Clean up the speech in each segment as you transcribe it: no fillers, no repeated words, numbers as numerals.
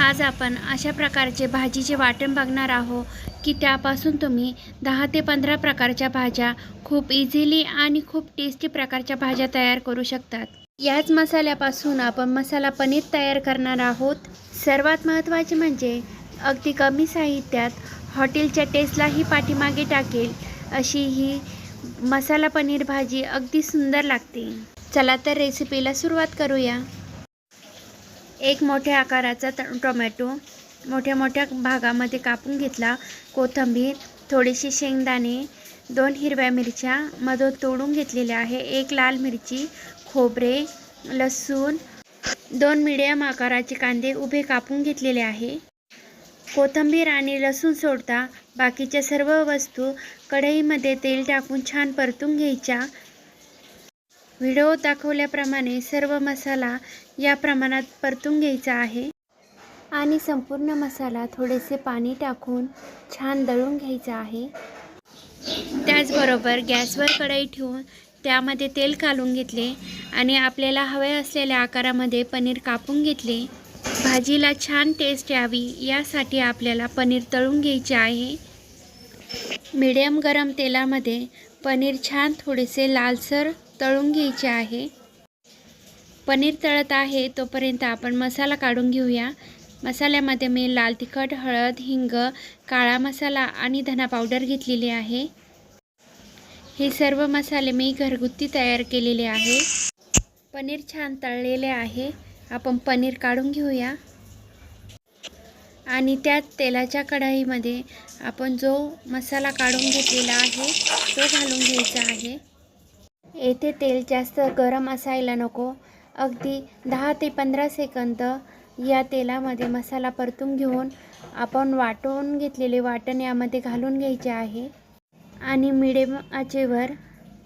आज आपण अशा प्रकारचे भाजीचे वाटण बघणार आहोत की त्यापासून तुम्ही 10 ते 15 प्रकारच्या भाज्या खूप इझिली आणि खूप टेस्टी प्रकारच्या भाज्या तयार करू शकतात। याच मसाल्यापासून आपण मसाला पनीर तयार करणार आहोत। सर्वात महत्त्वाचे म्हणजे अगदी कमी साहित्यात हॉटेलच्या टेस्टलाही पाठीमागे टाकेल अशी ही मसाला पनीर भाजी अगदी सुंदर लागते। चला तर रेसिपीला सुरुवात करूया। एक मोठ्या आकाराचा टोमॅटो मोठ्या मोठ्या भागामध्ये कापून घेतला, कोथिंबीर, थोडीशी शेंगदाणे, 2 हिरव्या मिरच्या मधून तोडून घेतलेल्या आहे, 1 लाल मिरची, खोबरे, लसूण, 2 मीडियम आकाराचे कांदे उभे कापून घेतलेले आहे। कोथिंबीर आणि लसूण सोडता बाकीच्या सर्व वस्तू कढईमध्ये तेल टाकून छान परतून घ्यायच्या। व्हिडिओ दाखवल्याप्रमाणे सर्व मसाला या प्रमाणात परतून घ्यायचा आहे आणि संपूर्ण मसाला थोडेसे पाणी टाकून छान दळून घ्यायचा आहे। त्याचबरोबर गॅसवर कढई ठेवून त्यामध्ये तेल घालून घेतले आणि आपल्याला हवे असलेल्या आकारामध्ये पनीर कापून घेतले। भाजीला छान टेस्ट यावी यासाठी आपल्याला पनीर तळून घ्यायचे आहे। मीडियम गरम तेलामध्ये पनीर छान थोडेसे लालसर तळून घ्यायचे आहे। पनीर तळत आहे तोपर्यंत आपण मसाला काढून घेऊया। मसाल्यामध्ये मी लाल तिखट, हळद, हिंग, काळा मसाला आणि धना पावडर घेतलेली आहे। हे सर्व मसाले मी घरगुती तयार केलेले आहे। पनीर छान तळलेले आहे। आपण पनीर काढून घेऊया आणि त्याच तेलाच्या कढईमध्ये आपण जो मसाला काढून घेतलेला आहे तो घालून घ्यायचा आहे। येथे तेल जास्त गरम असायला नको, अगदी 10 ते 15 सेकंद या तेलामध्ये मसाला परतून घेऊन आपण वाटून घेतलेले वाटण यामध्ये घालून घ्यायचे आहे आणि मीडियम आचेवर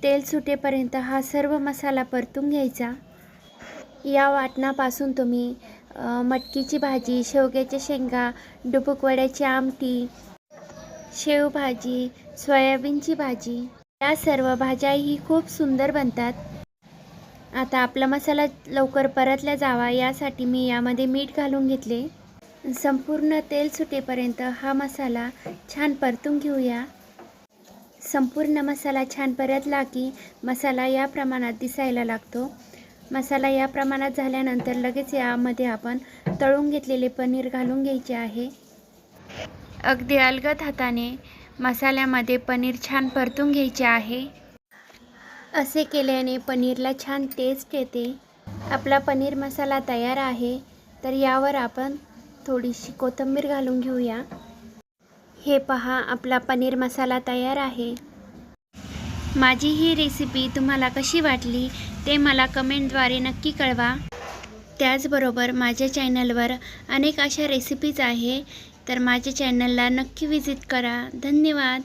तेल सुटेपर्यंत हा सर्व मसाला परतून घ्यायचा। या वाटणापासून तुम्ही मटकीची भाजी, शेवग्याच्या शेंगा, डुबुक वड्याची आमटी, शेवभाजी, सोयाबीनची भाजी या सर्व भाज्याही खूप सुंदर बनतात। आता आपला मसाला लवकर परतला जावा यासाठी मी यामध्ये मीठ घालून घेतले। संपूर्ण तेल सुटेपर्यंत हा मसाला छान परतून घेऊया। संपूर्ण मसाला छान परतला की मसाला या प्रमाणात दिसायला लागतो। मसाला या प्रमाणात झाल्यानंतर लगेच यामध्ये आपण तळून घेतलेले पनीर घालून घ्यायचे आहे। अगदी अलगद हाताने मसाल्यामध्ये पनीर छान परतून घ्यायचे आहे। असे केल्याने पनीरला छान टेस्ट येते। आपला पनीर मसाला तयार आहे, तर यावर आपण थोडीशी कोथिंबीर घालून घेऊया। हे पहा, आपला पनीर मसाला तयार आहे। माझी ही रेसिपी तुम्हाला कशी वाटली ते मला कमेंटद्वारे नक्की कळवा। त्याचबरोबर माझ्या चॅनलवर अनेक अशा रेसिपीज आहे, तर माझ्या चॅनलला नक्की विजिट करा। धन्यवाद।